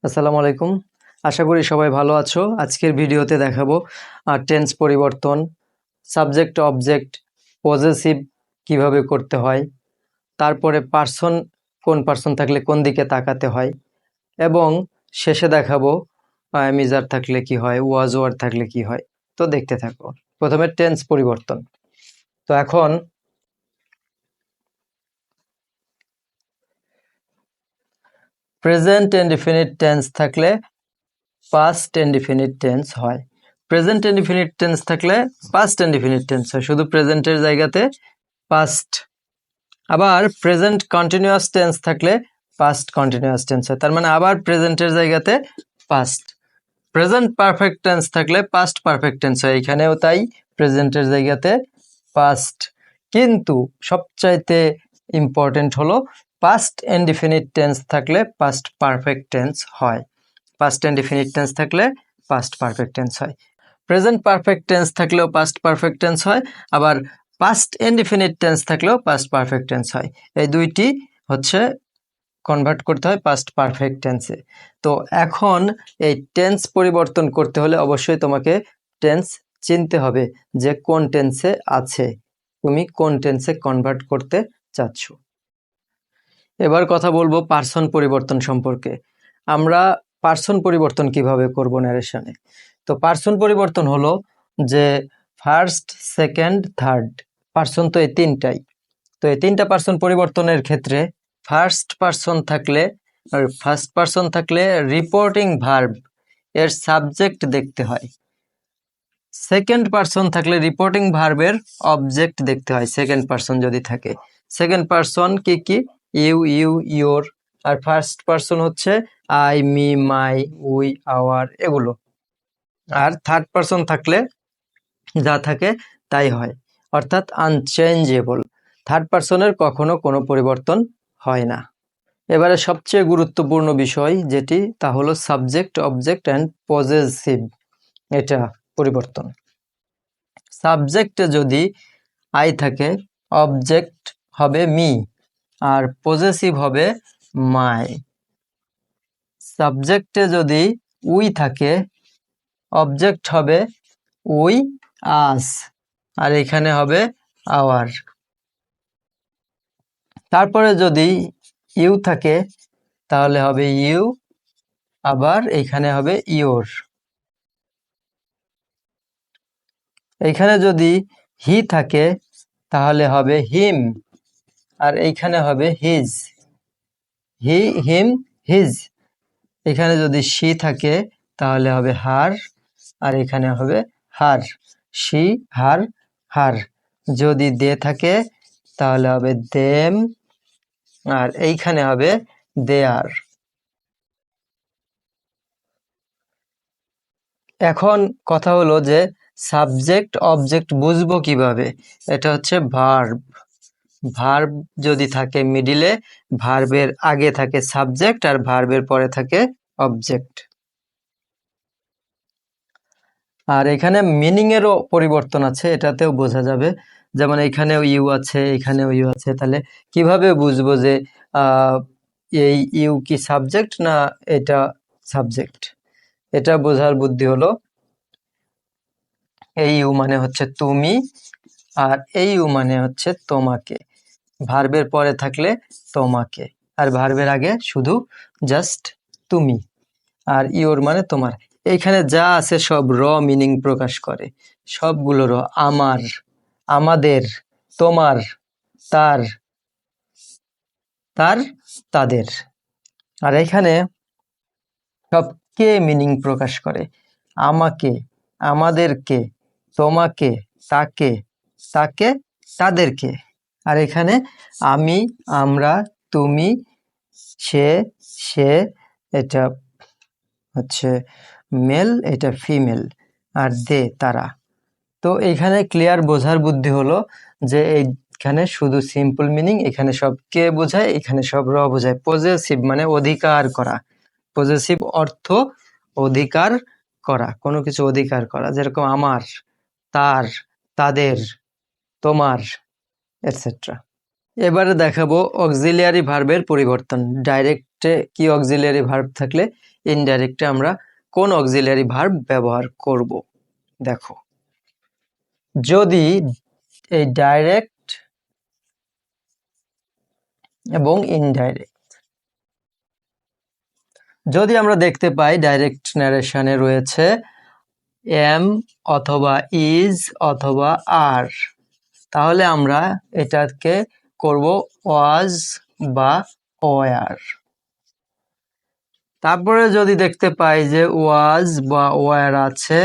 আসসালামু আলাইকুম। আশা করি সবাই ভালো আছো। আজকের ভিডিওতে দেখাবো টেন্স পরিবর্তন, সাবজেক্ট অবজেক্ট, পজেসিভ কিভাবে করতে হয়, তারপরে পার্সন, কোন পার্সন থাকলে কোন দিকে তাকাতে হয়, এবং শেষে দেখাবো মিজার থাকলে কি হয়, ওয়াজ ওয়ার থাকলে কি হয়। তো দেখতে থাকো। প্রথমে টেন্স পরিবর্তন। তো এখন প্রেজেন্ট ইনডিফিনিট টেন্স থাকলে পাস্ট ইনডিফিনিট টেন্স হয়। প্রেজেন্ট ইনডিফিনিট টেন্স থাকলে পাস্ট ইনডিফিনিট টেন্স হয়, শুধু প্রেজেন্টের জায়গাতে পাস্ট। আবার প্রেজেন্ট কন্টিনিউয়াস টেন্স থাকলে পাস্ট কন্টিনিউয়াস টেন্স হয়, তার মানে আবার প্রেজেন্টের জায়গাতে পাস্ট। প্রেজেন্ট পারফেক্ট টেন্স থাকলে পাস্ট পারফেক্ট টেন্স হয়, এখানেও তাই, প্রেজেন্টের জায়গাতে পাস্ট। কিন্তু সবচাইতে ইম্পর্টেন্ট হলো পাস্ট ইনডিফিনিট টেন্স থাকলে পাস্ট পারফেক্ট টেন্স হয়। পাস্ট ইনডিফিনিট টেন্স থাকলে পাস্ট পারফেক্ট টেন্স হয়। প্রেজেন্ট পারফেক্ট টেন্স থাকলেও পাস্ট পারফেক্ট টেন্স হয়, আবার পাস্ট ইনডিফিনিট টেন্স থাকলেও পাস্ট পারফেক্ট টেন্স হয়। এই দুইটি হচ্ছে কনভার্ট করতে হয় পাস্ট পারফেক্ট টেন্সে। তো এখন এই টেন্স পরিবর্তন করতে হলে অবশ্যই তোমাকে টেন্স চিনতে হবে যে কোন টেন্সে আছে, তুমি কোন টেন্সে কনভার্ট করতে চাচ্ছ। এবার কথা বলবো পার্সন পরিবর্তন সম্পর্কে। আমরা পার্সন পরিবর্তন কিভাবে করব ন্যারেশনে। তো পার্সন পরিবর্তন হলো যে ফার্স্ট, সেকেন্ড, থার্ড পার্সন, তো এই তিনটাই। তো এই তিনটা পার্সন পরিবর্তনের ক্ষেত্রে ফার্স্ট পার্সন থাকলে রিপোর্টিং ভার্ব এর সাবজেক্ট দেখতে হয়। সেকেন্ড পার্সন থাকলে রিপোর্টিং ভার্বের অবজেক্ট দেখতে হয়, সেকেন্ড পার্সন যদি থাকে। সেকেন্ড পার্সন কি কি? You, your. আর ফার্স্ট পার্সন হচ্ছে I, me, my, we, our, এগুলো। আর থার্ড পার্সন থাকলে যা থাকে তাই হয়, অর্থাৎ আনচেঞ্জেবল। থার্ড পার্সনের কখনো কোনো পরিবর্তন হয় না। এবারে সবচেয়ে গুরুত্বপূর্ণ বিষয় যেটি, তা হলো সাবজেক্ট, অবজেক্ট অ্যান্ড পজেসিভ, এটা পরিবর্তন। সাবজেক্টে যদি আই থাকে, অবজেক্ট হবে মি, আর পজেসিভ হবে মাই। সাবজেক্টে যদি উই থাকে, অবজেক্ট হবে উই, আস, আর এখানে হবে আওয়ার। তারপরে যদি ইউ থাকে তাহলে হবে ইউ, আবার এখানে হবে ইয়োর। এখানে যদি হি থাকে তাহলে হবে হিম, আর এইখানে হবে হিজ। হি, হিম, হিজ। এখানে যদি শি থাকে তাহলে হবে হার, আর এখানে হবে হার। শি, হার, হার। যদি দে থাকে তাহলে হবে দেম, আর এইখানে হবে দেয়ার। এখন কথা হলো যে সাবজেক্ট অবজেক্ট বুঝবো কিভাবে। এটা হচ্ছে ভার্ব। ভার্ব যদি থাকে মিডিলে, ভার্বের আগে থাকে সাবজেক্ট, আর ভার্বের পরে থাকে অবজেক্ট। আর এখানে মিনিং এরও পরিবর্তন আছে, এটাতেও বোঝা যাবে। যেমন এখানেও ইউ আছে, এখানেও ইউ আছে, তাহলে কিভাবে বুঝবো যে এই ইউ কি সাবজেক্ট না এটা সাবজেক্ট। এটা বোঝার বুদ্ধি হলো, এই ইউ মানে হচ্ছে তুমি, আর এই ইউ মানে হচ্ছে তোমাকে। ভার্বের পরে থাকলে তোমাকে, আর ভার্বের আগে শুধু জাস্ট তুমি, আর ইওর মানে তোমার। এইখানে যা আছে সব র মিনিং প্রকাশ করে, সবগুলো র। আমার, আমাদের, তোমার, তার, তার, তাদের। আর এখানে সব কে মিনিং প্রকাশ করে, আমাকে, আমাদেরকে, তোমাকে, তাকে, তাকে, তাদেরকে। আর এখানে আমি, আমরা, তুমি, সে, সে, এটা হচ্ছে মেল, এটা ফিমেল, আর দে, তারা। তো এখানে ক্লিয়ার বোঝার বুদ্ধি হলো যে এইখানে শুধু সিম্পল মিনিং, এখানে সব কে বোঝায়, এখানে সব র বোঝায়। পজেসিভ মানে অধিকার করা। পজেসিভ অর্থ অধিকার করা, কোনো কিছু অধিকার করা, যেরকম আমার, তার, তাদের, তোমার, এটসেট্রা। এবারে দেখাবো অক্সিলিয়ারি ভার্বের পরিবর্তন। ডাইরেক্টে কি অক্সিলিয়ারি ভার্ব থাকলে ইনডাইরেক্টে আমরা কোন অক্সিলিয়ারি ভার্ব ব্যবহার করব। দেখো, যদি এই ডাইরেক্ট এবং ইনডাইরেক্ট, যদি আমরা দেখতে পাই ডাইরেক্ট ন্যারেশনে রয়েছে এম অথবা ইজ অথবা আর, তাহলে আমরা এটাকে করব ওয়াজ বা ওয়ার। তারপরে যদি দেখতে পাই যে ওয়াজ বা ওয়ার আছে,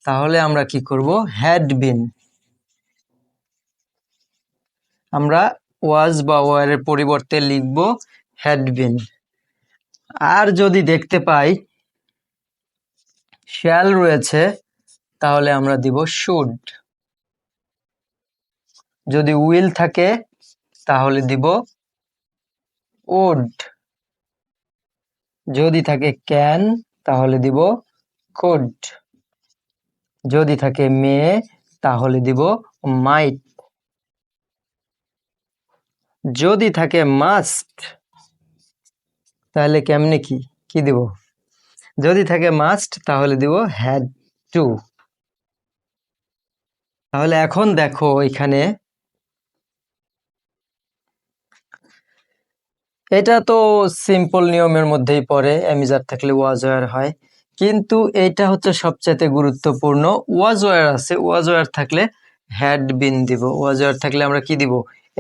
তাহলে আমরা কি করব, হ্যাড বিন। আমরা ওয়াজ বা ওয়ারের পরিবর্তে লিখব হ্যাড বিন। আর যদি দেখতে পাই শ্যাল রয়েছে, তাহলে আমরা দিব শুড। যদি উইল থাকে তাহলে দিব উড। যদি থাকে ক্যান তাহলে দিব কুড। যদি থাকে মে তাহলে দিব মাইট। যদি থাকে মাস্ট তাহলে কেমনে কি দিব, যদি থাকে মাস্ট তাহলে দিব হ্যাড টু। তাহলে এখন দেখো এখানে এটা তো সিম্পল নিয়মের মধ্যেই পড়ে, এমিজার থাকলে ওয়াজ ওয়ার হয়, কিন্তু এটা হচ্ছে সবচেয়ে গুরুত্বপূর্ণ। ওয়াজ ওয়ার আছে, ওয়াজ ওয়ার থাকলে হ্যাড বিন দিব। ওয়াজ ওয়ার থাকলে আমরা কি দিব,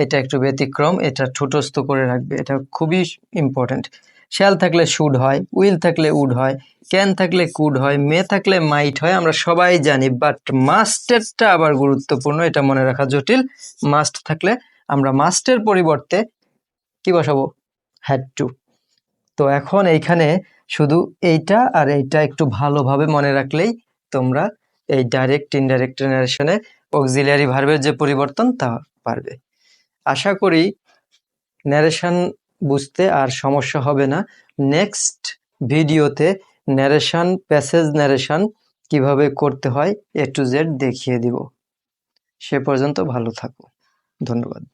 এটা একটু ব্যতিক্রম, এটা ঠোঁটস্থ করে রাখবে, এটা খুবই ইম্পর্টেন্ট। শ্যাল থাকলে শুড হয়, উইল থাকলে উড হয়, ক্যান থাকলে কুড হয়, মে থাকলে মাইট হয়, আমরা সবাই জানি। বাট মাস্টেরটা আবার গুরুত্বপূর্ণ, এটা মনে রাখা জটিল। মাস্ট থাকলে আমরা মাস্টের পরিবর্তে কি বসাবো, হ্যাড টু। তো এখন এইখানে শুধু এইটা আর এইটা একটু ভালোভাবে মনে রাখলেই তোমরা এই ডাইরেক্ট ইনডাইরেক্ট ন্যারেশনে অক্সিলিয়ারি ভার্বের যে পরিবর্তন তা পারবে। আশা করি ন্যারেশন বুঝতে আর সমস্যা হবে না। নেক্সট ভিডিওতে ন্যারেশন, প্যাসেজ ন্যারেশন কিভাবে করতে হয় A to Z দেখিয়ে দিব। সে পর্যন্ত ভালো থাকো, ধন্যবাদ।